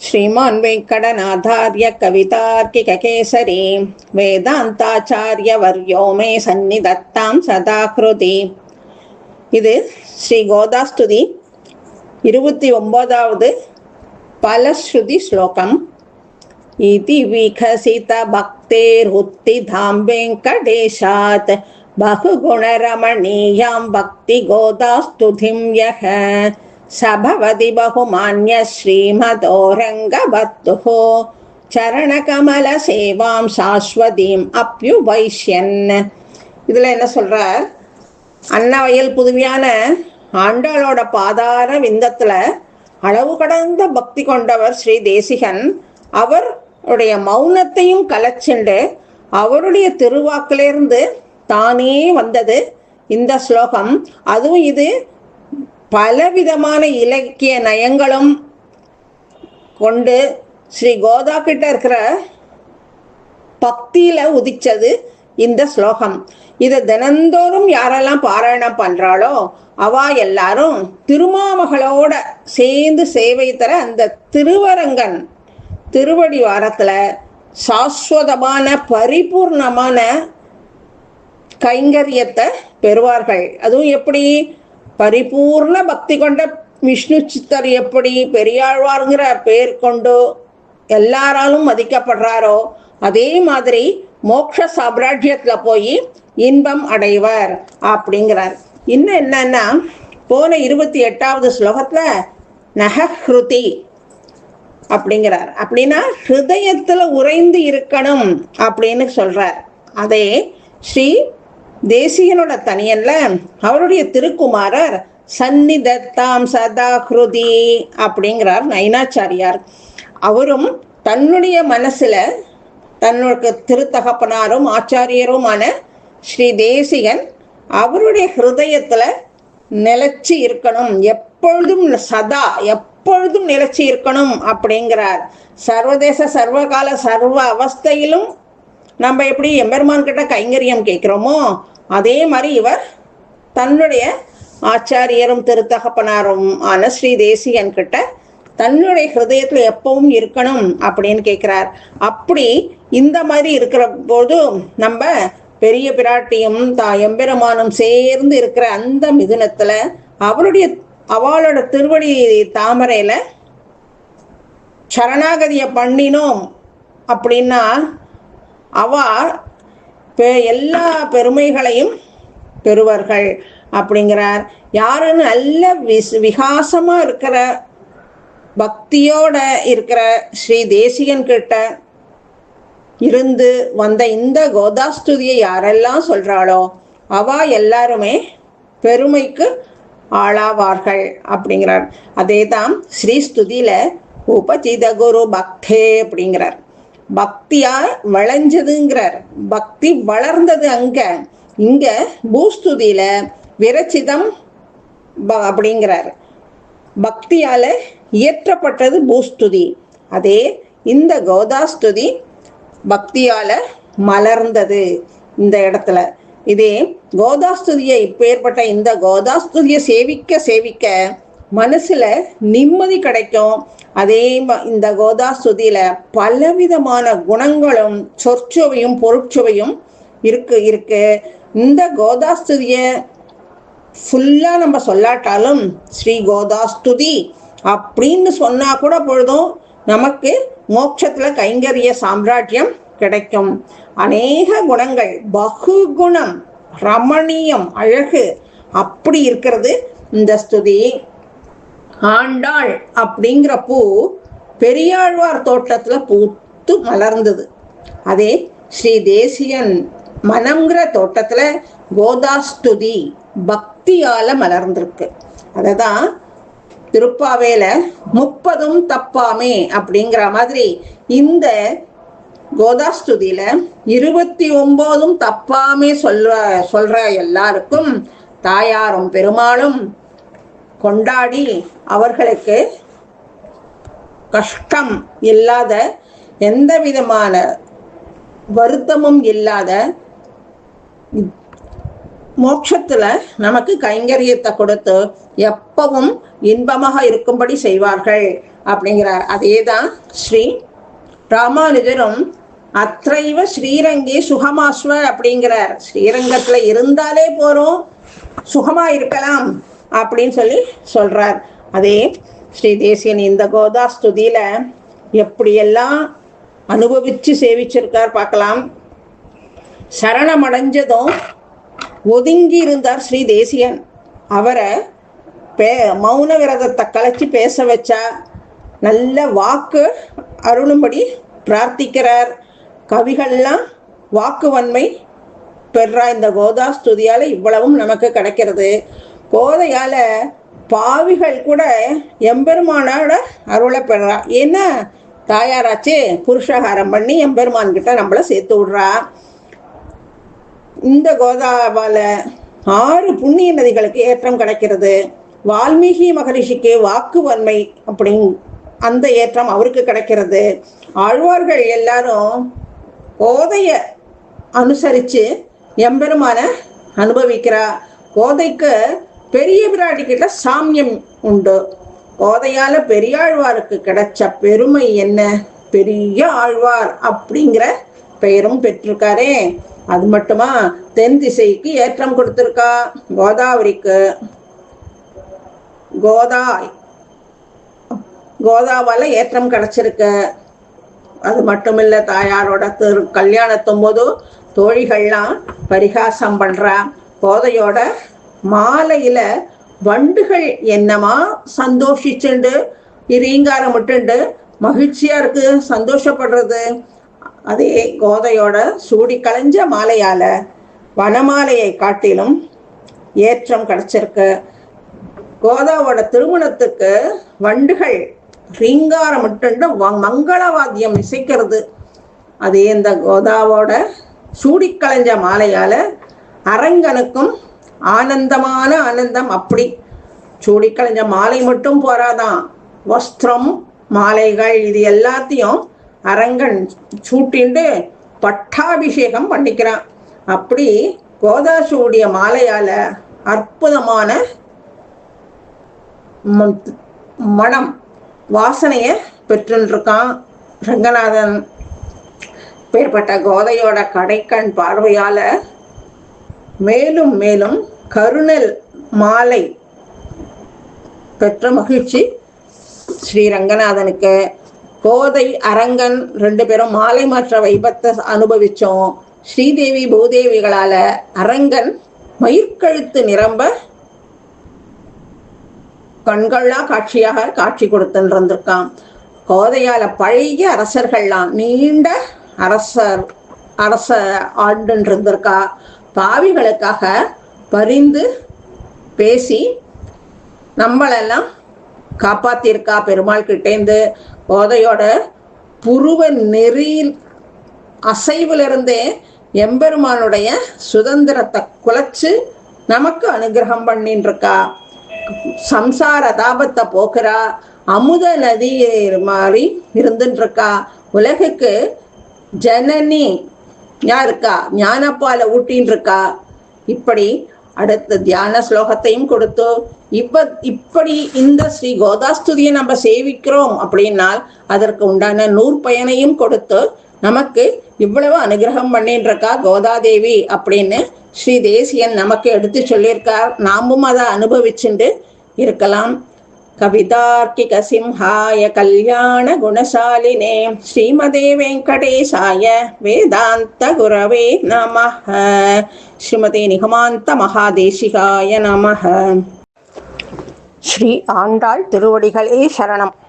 श्रीमान् वेङ्कटनाथार्य कवितार्किककेसरी வேதாந்தாச்சாரியவர்யோ மே சந்நிதத்தாம் சதாகிருதி. இது ஸ்ரீ கோதாஸ்துதி 29வது பலஸ்ருதி ஸ்லோகம். இதி விகசித பக்தேருத்திதாம் வெங்கடேஷாத் பகுகுணரமணீயாம் பக்தி கோதாஸ்துதிம் யஹ சபவதி பகுமான்ய ஸ்ரீமதோரங்கபத்துஹ சரணகமல சேவாம் சாஸ்வதீம் அப்யுபைஷ்யன். இதுல என்ன சொல்றார்? அன்னவயல் புதுமையான ஆண்டாளோட பாதார விந்தத்துல அளவு கடந்த பக்தி கொண்டவர் ஸ்ரீ தேசிகன். அவருடைய மௌனத்தையும் கலைச்சுண்டு அவருடைய திருவாக்கிலிருந்து தானே வந்தது இந்த ஸ்லோகம். அதுவும் இது பலவிதமான இலக்கிய நயங்களும் கொண்டு ஸ்ரீ கோதா கிட்ட இருக்கிற பக்தியில உதிச்சது இந்த ஸ்லோகம். இதை தினந்தோறும் யாரெல்லாம் பாராயணம் பண்றாளோ அவ எல்லாரும் திருமாமகளோட சேர்ந்து சேவை தர அந்த திருவரங்கன் திருவடி வாரத்துல சாஸ்வதமான பரிபூர்ணமான கைங்கரியத்தை பெறுவார்கள். அதுவும் எப்படி? பரிபூர்ண பக்தி கொண்ட விஷ்ணு சித்தர் எப்படி பெரியாழ்வாருங்கிற பேர் கொண்டு எல்லாராலும் மதிக்கப்படுறாரோ அதே மாதிரி மோட்ச சாம்ராஜ்யத்துல போய் இன்பம் அடைவர் அப்படிங்கிறார். இன்னும் என்னன்னா, போன 28வது ஸ்லோகத்துல நகஹ்ருதி அப்படிங்கிறார். அப்படின்னா ஹிருதயத்துல உறைந்து இருக்கணும் அப்படின்னு சொல்றார். அதே ஸ்ரீ தேசிகனோட தனியல்ல அவருடைய திருக்குமாரர் சந்நிதத்தாம் சதாகிருதி அப்படிங்கிறார் நயினாச்சாரியார். அவரும் தன்னுடைய மனசுல தன்னுடைய திருத்தகப்பனாரும் ஆச்சாரியருமான ஸ்ரீ தேசிகன் அவருடைய ஹிருதயத்துல நிலைச்சு இருக்கணும், எப்பொழுதும் சதா எப்பொழுதும் நிலைச்சு இருக்கணும் அப்படிங்கிறார். சர்வதேச சர்வகால சர்வ அவஸ்தையிலும் நம்ம எப்படி எம்பெருமான் கிட்ட கைங்கரியம் கேட்கிறோமோ அதே மாதிரி இவர் தன்னுடைய ஆச்சாரியரும் திருத்தகப்பனாரும் ஆன ஸ்ரீ தேசிகன் கிட்ட தன்னுடைய ஹிருதயத்துல எப்பவும் இருக்கணும் அப்படின்னு கேட்கிறார். அப்படி இந்த மாதிரி இருக்கிற போது நம்ம பெரிய பிராட்டியும் எம்பெருமானும் சேர்ந்து இருக்கிற அந்த மிதுனத்துல அவளோட திருவடி தாமரையில சரணாகதிய பண்ணினோம் அப்படின்னா அவ எல்லா பெருமைகளையும் பெறுவார்கள் அப்படிங்கிறார். யாருன்னு நல்ல விகாசமா இருக்கிற பக்தியோட இருக்கிற ஸ்ரீ தேசிகன் கிட்ட இருந்து வந்த இந்த கோதாஸ்துதியை யாரெல்லாம் சொல்றாளோ அவ எல்லாருமே பெருமைக்கு ஆளாவார்கள் அப்படிங்கிறார். அதேதான் ஸ்ரீஸ்துதியில உபஜித குரு பக்தே அப்படிங்கிறார். பக்தியா விளைஞ்சதுங்கிறார். பக்தி வளர்ந்தது அங்க. இங்க பூஸ்துதியில விரச்சிதம் அப்படிங்கிறார். பக்தியால இயற்றப்பட்டது பூஸ்துதி. அதே இந்த கோதாஸ்துதி பக்தியால மலர்ந்தது இந்த இடத்துல. இதே கோதாஸ்துதியை இப்பேற்பட்ட இந்த கோதாஸ்துதியை சேவிக்க சேவிக்க மனசுல நிம்மதி கிடைக்கும். அதே இந்த கோதாஸ்துதியில பலவிதமான குணங்களும் சொற்சுவையும் பொருட்சுவையும் இருக்கு. இந்த கோதாஸ்துதிய ஃபுல்லா நம்ம சொல்லாட்டாலும் ஸ்ரீ கோதாஸ்துதி அப்படின்னு சொன்னா கூட பொழுதும் நமக்கு மோட்சத்துல கைங்கரிய சாம்ராஜ்யம் கிடைக்கும். அநேக குணங்கள், பகுகுணம், ரமணீயம், அழகு அப்படி இருக்கிறது இந்த ஸ்துதி. ஆண்டாள் அப்படிங்கிற பூ பெரியாழ்வார் தோட்டத்துல பூத்து மலர்ந்தது. அதே ஸ்ரீ தேசியன் மனம்ங்கிற தோட்டத்துல கோதாஸ்துதி பக்தியால மலர்ந்திருக்கு. அததான் திருப்பாவேல 30ம் தப்பாமே அப்படிங்கிற மாதிரி இந்த கோதாஸ்துதியில 29ம் தப்பாமே சொல்ற எல்லாருக்கும் தாயாரும் பெருமாளும் கொண்டாடி அவர்களுக்கு கஷ்டம் இல்லாத, எந்த விதமான வருத்தமும் இல்லாத மோட்சத்துல நமக்கு கைங்கரியத்தை கொடுத்து எப்பவும் இன்பமாக இருக்கும்படி செய்வார்கள் அப்படிங்கிறார். அதே தான் ஸ்ரீ ராமானுஜரும் அத்தைவ ஸ்ரீரங்கே சுகமாஸ்வ அப்படிங்கிறார். ஸ்ரீரங்கத்துல இருந்தாலே போறோம், சுகமா இருக்கலாம் அப்படின்னு சொல்லி சொல்றார். அதே ஸ்ரீ தேசியன் இந்த கோதாஸ்துதியில எப்படியெல்லாம் அனுபவிச்சு சேவிச்சிருக்கார் பார்க்கலாம். சரணம் அடைஞ்சதும் ஒதுங்கி இருந்தார் ஸ்ரீ தேசியன். அவரை மௌன விரதத்தை கலைச்சி பேச வச்சா நல்ல வாக்கு அருளும்படி பிரார்த்திக்கிறார். கவிகள்லாம் வாக்கு வன்மை பெறா. இந்த கோதாஸ்துதியால இவ்வளவும் நமக்கு கிடைக்கிறது. கோதையால பாவிகள் கூட எம்பெருமானோட அருளை பெறா. ஏன்னா தாயாராச்சு புருஷகாரம் பண்ணி எம்பெருமான் கிட்ட நம்மள சேர்த்து விடுறா. இந்த கோதாவால 6 புண்ணிய நதிகளுக்கு ஏற்றம் கிடைக்கிறது. வால்மீகி மகரிஷிக்கு வாக்கு வன்மை அப்படி அந்த ஏற்றம் அவருக்கு கிடைக்கிறது. ஆழ்வார்கள் எல்லாரும் கோதைய அனுசரிச்சு எம்பெருமான அனுபவிக்கிறா. கோதைக்கு பெரிய பிராட்டி கிட்ட சாமியம் உண்டு. கோதையால பெரியாழ்வாருக்கு கிடைச்ச பெருமை என்ன, பெரிய ஆழ்வார் அப்படிங்கிற பெயரும் பெற்றிருக்காரே. அது மட்டுமா, தென் திசைக்கு ஏற்றம் கொடுத்திருக்கா. கோதாவரிக்கு கோதாவால ஏற்றம் கிடைச்சிருக்கு. அது மட்டும் இல்ல, தாயாரோட கல்யாணத்தும் போது தோழிகள்லாம் பரிகாசம் பண்றா. கோதையோட மாலையில வண்டுகள் என்னமா சந்தோஷிச்சுண்டு ரீங்காரம் விட்டுண்டு மகிழ்ச்சியா இருக்கு, சந்தோஷப்படுறது. அதே கோதையோட சூடி களைஞ்ச மாலையால வனமாலையை காட்டிலும் ஏற்றம் கிடைச்சிருக்கு. கோதாவோட திருமணத்துக்கு வண்டுகள் ரீங்காரம் விட்டுண்டு மங்களவாத்தியம் இசைக்கிறது. அதே இந்த கோதாவோட சூடி களைஞ்ச மாலையால அரங்கனுக்கும் ஆனந்தமான ஆனந்தம். அப்படி சூடி களைஞ்ச மாலை மட்டும் போறாதான், வஸ்திரம் மாலைகள் இது எல்லாத்தையும் அரங்கன் சூட்டிண்டு பட்டாபிஷேகம் பண்ணிக்கிறான். அப்படி கோதாசூடிய மாலையால அற்புதமான மனம் வாசனைய பெற்றுருக்கான் ரங்கநாதன். பேர்பட்ட கோதையோட கடைக்கண் பார்வையால மேலும் மேலும் கருணல் மாலை பெற்ற மகிழ்ச்சி ஸ்ரீ ரங்கநாதனுக்கு. கோதை அரங்கன் 2 பேரும் மாலை மாற்ற வைபத்தை அனுபவிச்சோம். ஸ்ரீதேவி பூதேவிகளால அரங்கன் மயிர்கழுத்து நிரம்ப கண்கள்லா காட்சியாக காட்சி கொடுத்துருக்கான். கோதையால பழைய அரசர்கள்லாம் நீண்ட அரச ஆண்டுன்னு இருந்திருக்கா. பாவிகளுக்காக பரிந்து பேசி நம்மளெல்லாம் காப்பாத்திருக்கா பெருமாள் கிட்டேந்து. கோதையோட புருவ நெறி அசைவிலிருந்தே எம்பெருமானுடைய சுதந்திரத்தை குலைச்சு நமக்கு அனுகிரகம் பண்ணின்னு இருக்கா. சம்சார தாபத்தை போக்குறா. அமுத நதி மாதிரி இருந்துட்டு இருக்கா. உலகுக்கு ஜனனி இருக்கா, ஞானப்பால ஊட்டின்னு இருக்கா. இப்படி அடுத்த தியான ஸ்லோகத்தையும் கொடுத்து இப்படி இந்த ஸ்ரீ கோதாஸ்துதியை நம்ம சேவிக்கிறோம் அப்படின்னால் அதற்கு உண்டான நூற்பயனையும் கொடுத்து நமக்கு இவ்வளவு அனுகிரகம் பண்ணிட்டு இருக்கா கோதாதேவி அப்படின்னு ஸ்ரீ தேசியன் நமக்கு எடுத்து சொல்லியிருக்கார். நாமும் அதை அனுபவிச்சுட்டு இருக்கலாம். கவிதார்க்கிக சிம்ஹாய கல்யாண குணசாலினே ஸ்ரீமதே வெங்கடேசாய வேதாந்த குரவே நமஹ. ஸ்ரீமதே நிகமாந்த மகாதேசிகாய நமஹ. ஸ்ரீ ஆண்டாள் திருவடிகளே சரணம்.